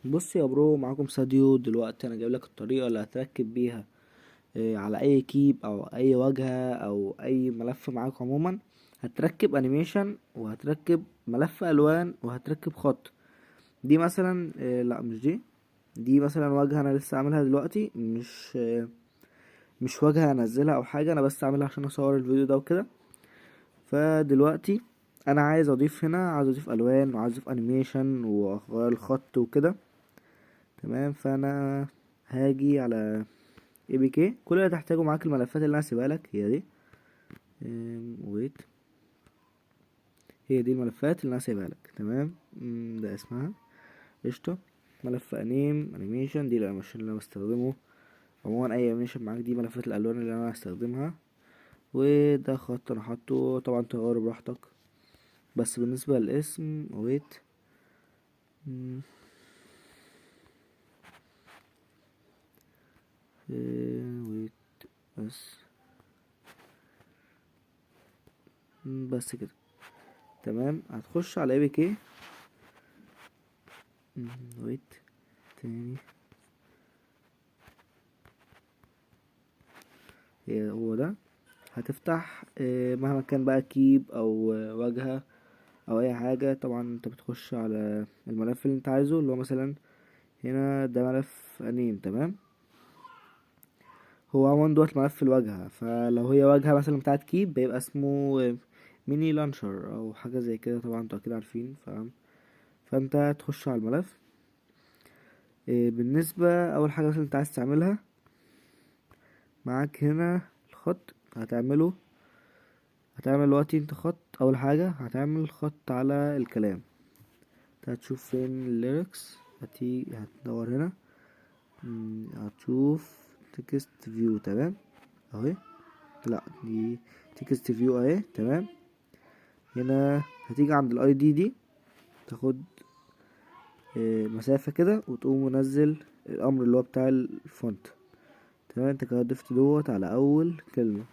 بص يا برو، معاكم ساديو. دلوقتي انا جايب لك الطريقه اللي هتركب بيها على اي كيب او اي واجهه او اي ملف معاك عموما. هتركب انيميشن وهتركب ملف الوان وهتركب خط. دي مثلا لا مش دي مثلا واجهه انا لسه عاملها دلوقتي، مش واجهه انزلها او حاجه، انا بس عاملها عشان اصور الفيديو ده وكده. فدلوقتي انا عايز اضيف الوان وعايز اضيف انيميشن واغير الخط وكده. تمام، فانا هاجي على اي بي كي. كل اللي هتحتاجه معاك الملفات اللي انا هسيبها لك هي دي. ويت، هي دي الملفات اللي انا هسيبها لك. تمام. ده اسمها قشطه. ملف انيميشن دي الانيميشن اللي انا بستخدمه عموما. اي انيميشن معاك دي ملفات الالوان اللي انا هستخدمها. وده خط انا حاطه، طبعا تغيره براحتك. بس بالنسبه للاسم ويت، ويت بس. بس كده. تمام، هتخش على اي بي كي. ويت تاني. هو ده. هتفتح مهما كان بقى كيب او واجهة او اي حاجة. طبعا انت بتخش على الملف اللي انت عايزه، اللي هو مثلا هنا ده ملف انيم. تمام. هو عموما دوت ملف الواجهة، فلو هي واجهة مثلا بتاعت كيب بيبقى اسمه ميني لانشر او حاجة زي كده. طبعا انتوا اكيد عارفين. فانت تخش على الملف. بالنسبة اول حاجة مثلا انت عايز تعملها، معاك هنا الخط هتعمل دلوقتي انت خط. اول حاجة هتعمل خط على الكلام. هتشوف فين الليركس، هتدور هنا. هتشوف تكست فيو. تمام اهي. لا دي تكست فيو اهي. تمام. هنا هتيجي عند الاي دي تاخد مسافة كده وتقوم منزل الامر اللي هو بتاع الفونت. تمام، انت كده ضفت دوت على اول كلمة.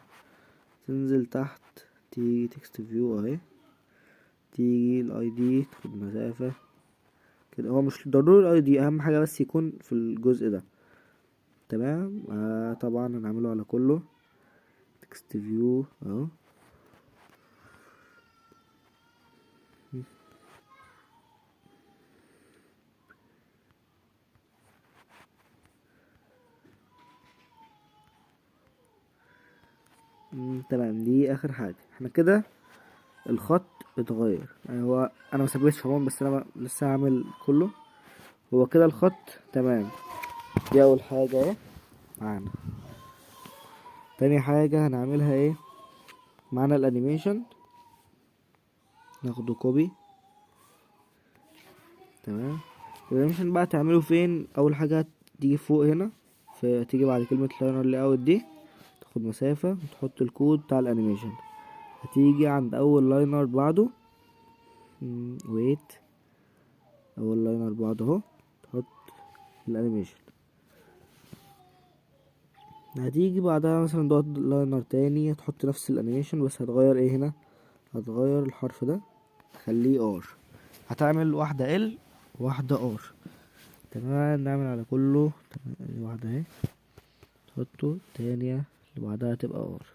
تنزل تحت، تيجي تكست فيو اهي، تيجي الاي دي تاخد مسافة كده. هو مش ضروري الاي دي، اهم حاجة بس يكون في الجزء ده. تمام. طبعا هنعمله على كله. تكست فيو اهو. تمام، دي اخر حاجة. احنا كده الخط اتغير. يعني هو انا ما سجلتش عموما، بس انا لسه هعمل كله. هو كده الخط تمام. دي اول حاجة اهي معانا. تاني حاجة هنعملها ايه؟ معانا الانيميشن، ناخده كوبي. تمام. الانيميشن بقى تعمله فين؟ اول حاجة تيجي فوق هنا، فتيجي بعد كلمة لاينر لاي اوت دي، تاخد مسافة وتحط الكود بتاع الانيميشن. هتيجي عند اول لاينر بعده. ويت، اول لاينر بعده اهو، تحط الانيميشن. هتيجي بعدها مثلا دوت لاينر تاني، هتحط نفس الانيميشن بس هتغير ايه هنا؟ هتغير الحرف ده، تخليه ار. هتعمل واحدة ال واحدة ار. تمام، نعمل على كله. تمام، ادي واحدة اهي، تحطه. التانية اللي بعدها تبقى ار.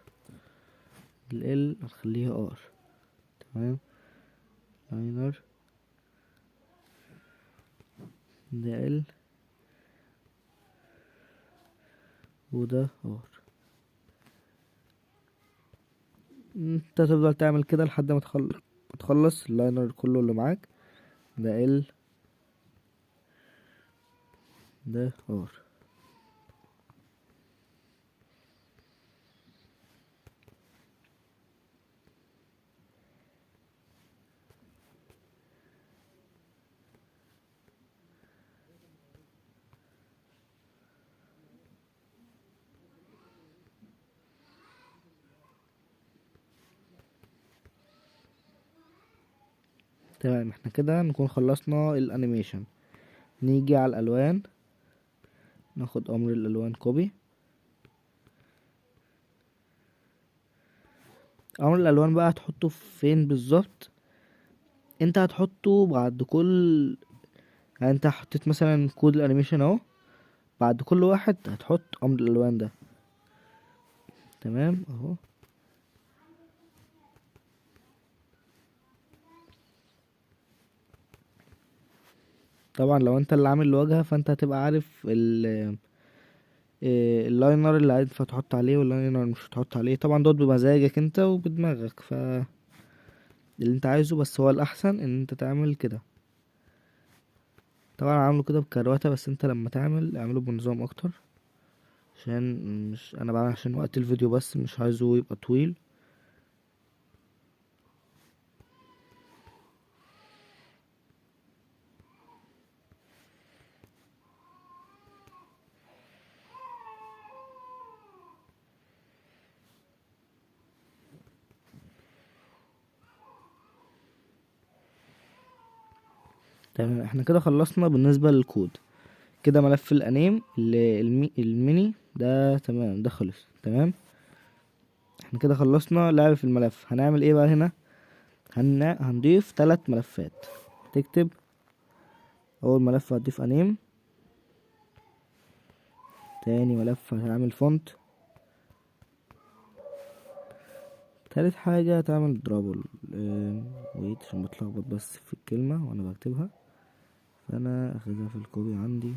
ال هتخليها ار. تمام. لاينر ده ال وده ار. انت تفضل تعمل كده لحد ما تخلص اللاينر كله اللي معاك. ده ال، ده ار. تمام، احنا كده نكون خلصنا الانيميشن. نيجي على الالوان، ناخد امر الالوان كوبي. امر الالوان بقى هتحطه فين بالظبط؟ انت هتحطه بعد كل، يعني انت حطيت مثلا كود الانيميشن اهو، بعد كل واحد هتحط امر الالوان ده. تمام اهو. طبعا لو انت اللي عامل الواجهة فانت هتبقى عارف اللاينر اللي هينفع تحط عليه واللاينر مش هتحط عليه. طبعا دوت بمزاجك انت وبدماغك، اللي انت عايزه، بس هو الاحسن ان انت تعمل كده. طبعا عامله كده بكروته، بس انت لما تعمل اعمله بنظام اكتر، عشان مش انا بعمل عشان وقت الفيديو بس، مش عايزه يبقى طويل. تمام، احنا كده خلصنا بالنسبة للكود. كده ملف الانيم الميني ده تمام، ده خلص تمام. احنا كده خلصنا لعب في الملف. هنعمل ايه بقى هنا؟ هنضيف 3 ملفات. تكتب اول ملف هتضيف انيم، تاني ملف هتعمل فونت، تالت حاجة هتعمل درابل. ويت عشان بتلخبط بس في الكلمة وانا بكتبها، فانا اخدها في الكوبي عندي.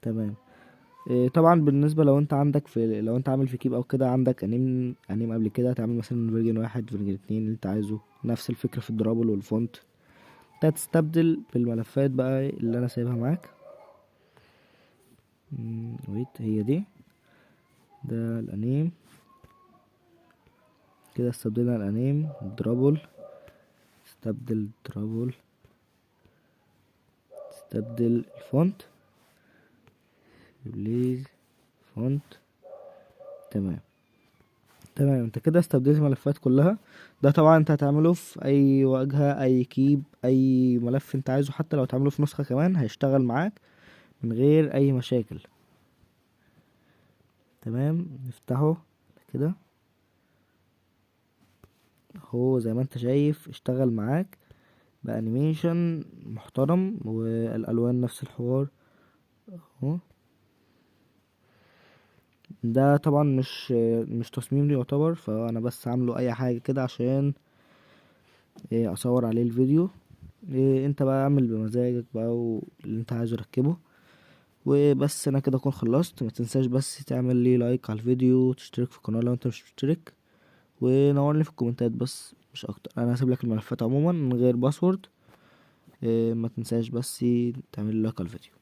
تمام. طبعا بالنسبة لو انت عندك لو انت عامل في كيب او كده، عندك انيم قبل كده، هتعمل مثلا فيرجن 1 فيرجن 2 اللي انت عايزه. نفس الفكرة في الدرابل والفونت. انت هتستبدل بالملفات بقى اللي انا سايبها معاك. ويت، هي دي، ده الانيم. كده استبدلنا الانيم درابل، استبدل درابل، استبدل الفونت، ريبليز فونت. تمام. تمام، انت كده استبدلت الملفات كلها. ده طبعا انت هتعمله في اي واجهة، اي كيب، اي ملف انت عايزه، حتى لو تعمله في نسخة كمان هيشتغل معاك من غير اي مشاكل. تمام، نفتحه كده. هو زي ما انت شايف اشتغل معاك بانيميشن محترم، والالوان نفس الحوار اهو. ده طبعا مش تصميم لي يعتبر، فانا بس عامله اي حاجة كده عشان اصور عليه الفيديو. انت بقى اعمل بمزاجك بقى واللي انت عايزه ركبه. وبس انا كده اكون خلصت. ما تنساش بس تعمل لي لايك على الفيديو، تشترك في القناة لو انت مش مشترك، ونورني في الكومنتات بس مش اكتر. انا هسيب لك الملفات عموما من غير باسورد. ما تنساش بس تعمل لي لايك على الفيديو.